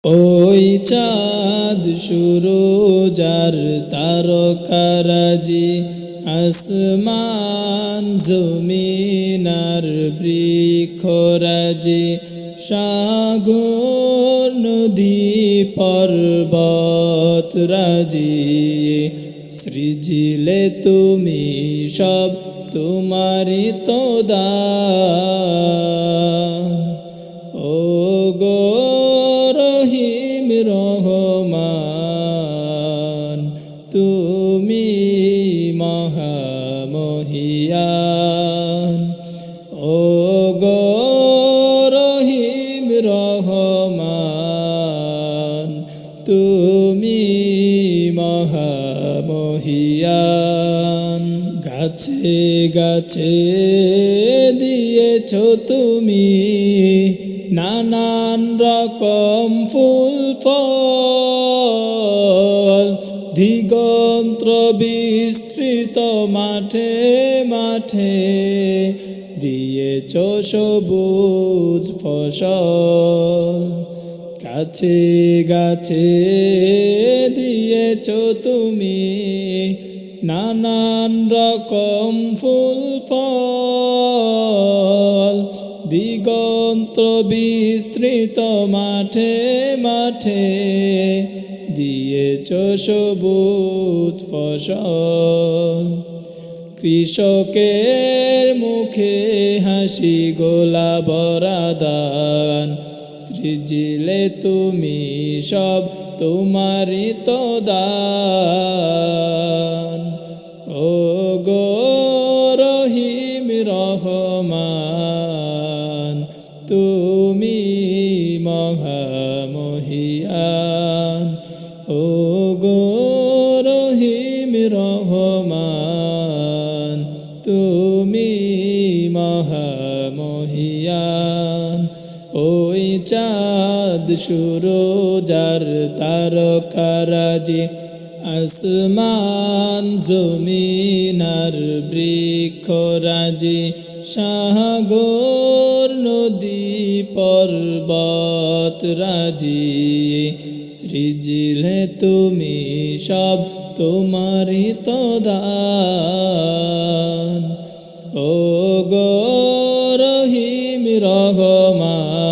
ওই চাঁদ সুরজ আর তারকারাজি, আসমান জমিন আর বৃক্ষরাজি, সাগর নদী পর্বত রাজি, সৃজিলে তুমি সব তোমারি তো দান। ও গো রহিম রহমান, তুমি মহামহিয়ান। ও গো রহিম রহমান, তুমি মহামহিয়ান। গাছে গাছে দিয়েছো তুমি নানান রকম ফুল ফল, দিগন্ত বিস্তৃত মাঠে মাঠে দিয়েছো সবুজ ফসল। গাছে গাছে দিয়েছো তুমি নানান রকম ফুল ফল, দিগন্ত বিস্তৃত মাঠে মাঠে দিয়েছো সবুজ ফসল। কৃষকের মুখে হাসি গোলা ভরা দান, সৃজিলে তুমি সব তোমারি তো দান। ও গো রহিম রহমান, তুমি মহামহিয়ান। ও গো রহিম রহমান, তুমি মহামহিয়ান। ওই চাঁদ সুরজ আর তারকারাজি, আসমান জমিন আর বৃক্ষরাজি, সাগর নদী পর্বত রাজি, সৃজিলে তুমি সব তোমারি তো দান। ও গো রহিম রহমান,